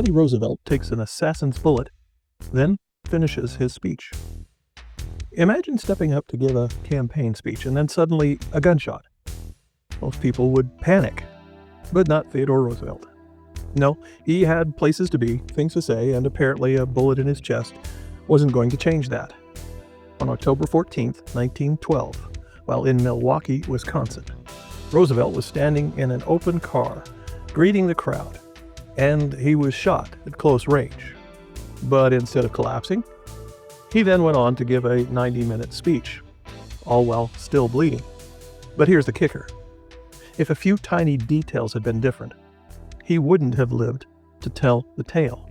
Teddy Roosevelt takes an assassin's bullet, then finishes his speech. Imagine stepping up to give a campaign speech and then suddenly a gunshot. Most people would panic, but not Theodore Roosevelt. No, he had places to be, things to say, and apparently a bullet in his chest wasn't going to change that. On October 14th, 1912, while in Milwaukee, Wisconsin, Roosevelt was standing in an open car, greeting the crowd, and he was shot at close range. But instead of collapsing, he then went on to give a 90-minute speech, all while still bleeding. But here's the kicker. If a few tiny details had been different, he wouldn't have lived to tell the tale.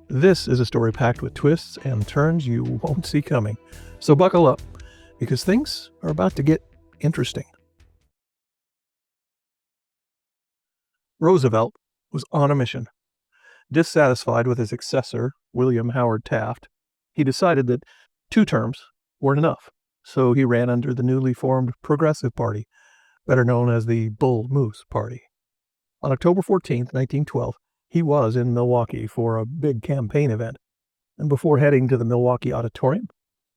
This is a story packed with twists and turns you won't see coming. So buckle up, because things are about to get interesting. Roosevelt was on a mission. Dissatisfied with his successor, William Howard Taft, he decided that 2 terms weren't enough, so he ran under the newly formed Progressive Party, better known as the Bull Moose Party. On October 14, 1912, he was in Milwaukee for a big campaign event, and before heading to the Milwaukee Auditorium,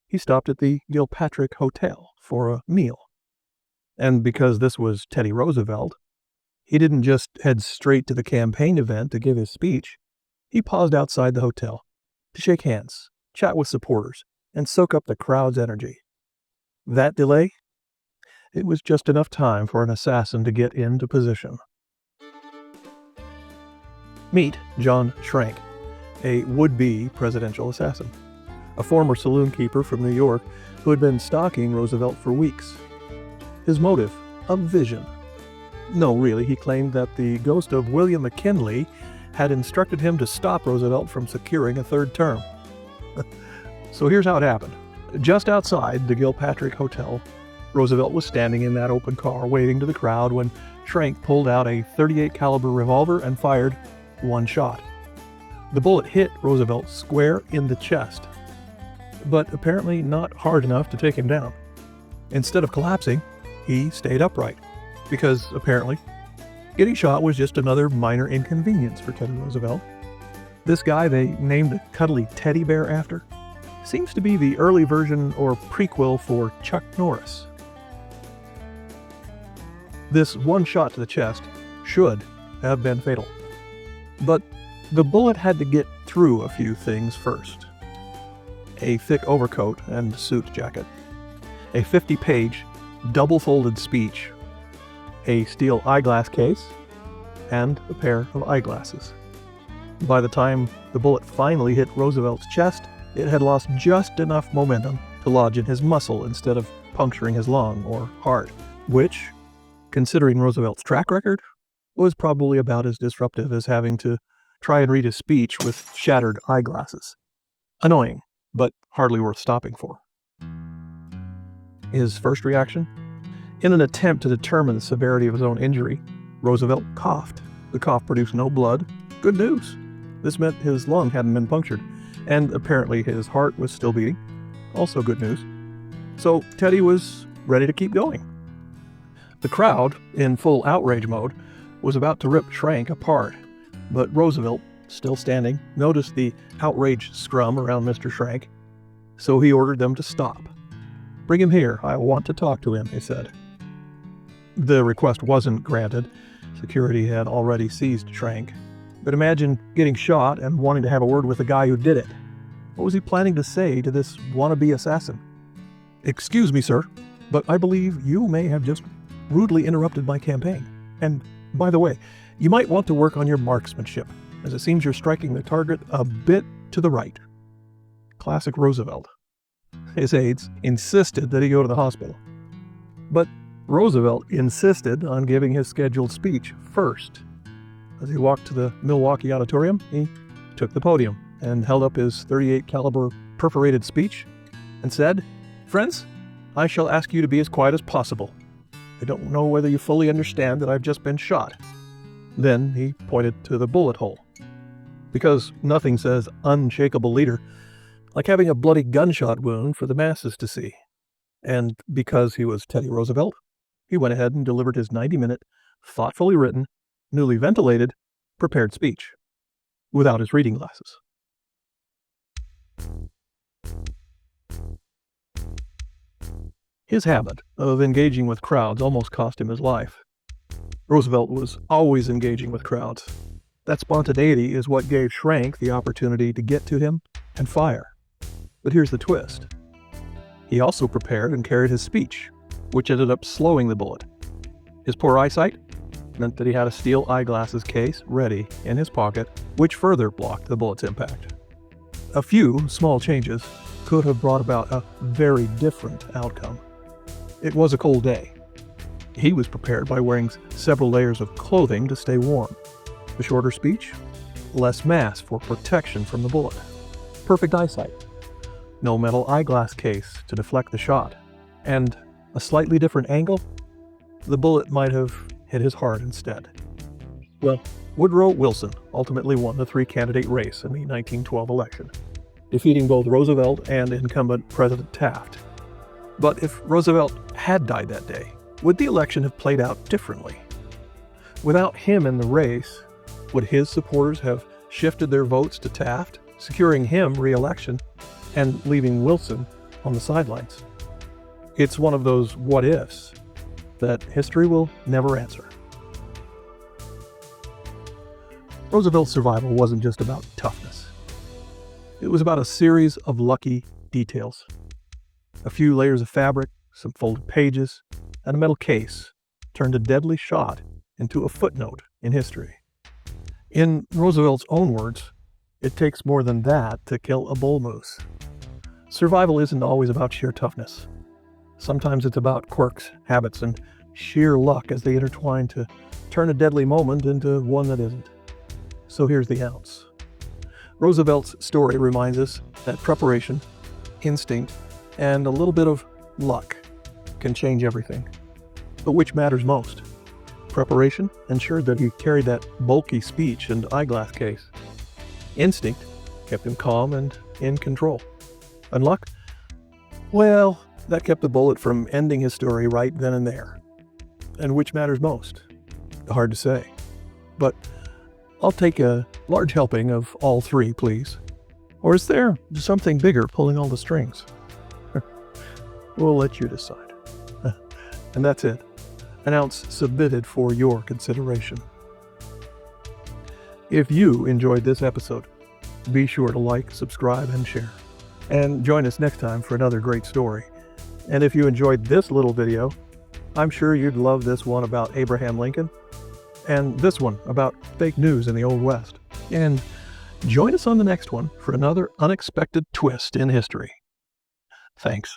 he stopped at the Gilpatrick Hotel for a meal. And because this was Teddy Roosevelt, he didn't just head straight to the campaign event to give his speech. He paused outside the hotel to shake hands, chat with supporters, and soak up the crowd's energy. That delay? It was just enough time for an assassin to get into position. Meet John Schrank, a would-be presidential assassin, a former saloon keeper from New York who had been stalking Roosevelt for weeks. His motive? A vision. No, really, he claimed that the ghost of William McKinley had instructed him to stop Roosevelt from securing a 3rd term. So here's how it happened. Just outside the Gilpatrick Hotel, Roosevelt was standing in that open car waving to the crowd when Schrank pulled out a .38 caliber revolver and fired 1 shot. The bullet hit Roosevelt square in the chest, but apparently not hard enough to take him down. Instead of collapsing, he stayed upright, because apparently getting shot was just another minor inconvenience for Teddy Roosevelt. This guy they named the Cuddly Teddy Bear after seems to be the early version or prequel for Chuck Norris. This 1 shot to the chest should have been fatal. But the bullet had to get through a few things first. A thick overcoat and suit jacket, a 50-page double-folded speech, a steel eyeglass case, and a pair of eyeglasses. By the time the bullet finally hit Roosevelt's chest, it had lost just enough momentum to lodge in his muscle instead of puncturing his lung or heart, which, considering Roosevelt's track record, was probably about as disruptive as having to try and read his speech with shattered eyeglasses. Annoying, but hardly worth stopping for. His first reaction? In an attempt to determine the severity of his own injury, Roosevelt coughed. The cough produced no blood. Good news. This meant his lung hadn't been punctured, and apparently his heart was still beating. Also good news. So Teddy was ready to keep going. The crowd, in full outrage mode, was about to rip Schrank apart, but Roosevelt, still standing, noticed the outraged scrum around Mr. Schrank, so he ordered them to stop. "Bring him here. I want to talk to him," he said. The request wasn't granted. Security had already seized Schrank. But imagine getting shot and wanting to have a word with the guy who did it. What was he planning to say to this wannabe assassin? "Excuse me, sir, but I believe you may have just rudely interrupted my campaign. And, by the way, you might want to work on your marksmanship, as it seems you're striking the target a bit to the right." Classic Roosevelt. His aides insisted that he go to the hospital. But Roosevelt insisted on giving his scheduled speech first. As he walked to the Milwaukee Auditorium, he took the podium and held up his .38 caliber perforated speech and said, "Friends, I shall ask you to be as quiet as possible. I don't know whether you fully understand that I've just been shot." Then he pointed to the bullet hole. Because nothing says unshakable leader like having a bloody gunshot wound for the masses to see. And because he was Teddy Roosevelt, he went ahead and delivered his 90-minute, thoughtfully written, newly ventilated, prepared speech. without his reading glasses. His habit of engaging with crowds almost cost him his life. Roosevelt was always engaging with crowds. That spontaneity is what gave Schrank the opportunity to get to him and fire. But here's the twist. He also prepared and carried his speech, which ended up slowing the bullet. His poor eyesight meant that he had a steel eyeglasses case ready in his pocket, which further blocked the bullet's impact. A few small changes could have brought about a very different outcome. It was a cold day. He was prepared by wearing several layers of clothing to stay warm. A shorter speech, less mass for protection from the bullet. Perfect eyesight. No metal eyeglass case to deflect the shot. And a slightly different angle, the bullet might have hit his heart instead. Well, Woodrow Wilson ultimately won the three-candidate race in the 1912 election, defeating both Roosevelt and incumbent President Taft. But if Roosevelt had died that day, would the election have played out differently? Without him in the race, would his supporters have shifted their votes to Taft, securing him re-election and leaving Wilson on the sidelines? It's one of those what-ifs that history will never answer. Roosevelt's survival wasn't just about toughness. It was about a series of lucky details. A few layers of fabric, some folded pages, and a metal case turned a deadly shot into a footnote in history. In Roosevelt's own words, it takes more than that to kill a bull moose. Survival isn't always about sheer toughness. Sometimes it's about quirks, habits, and sheer luck as they intertwine to turn a deadly moment into one that isn't. So here's the ounce. Roosevelt's story reminds us that preparation, instinct, and a little bit of luck can change everything. But which matters most? Preparation ensured that he carried that bulky speech and eyeglass case. Instinct kept him calm and in control. And luck? Well, that kept the bullet from ending his story right then and there. And which matters most? Hard to say. But I'll take a large helping of all three, please. Or is there something bigger pulling all the strings? We'll let you decide. And that's it. An ounce submitted for your consideration. If you enjoyed this episode, be sure to like, subscribe, and share. And join us next time for another great story. And if you enjoyed this little video, I'm sure you'd love this one about Abraham Lincoln, and this one about fake news in the Old West. And join us on the next one for another unexpected twist in history. Thanks.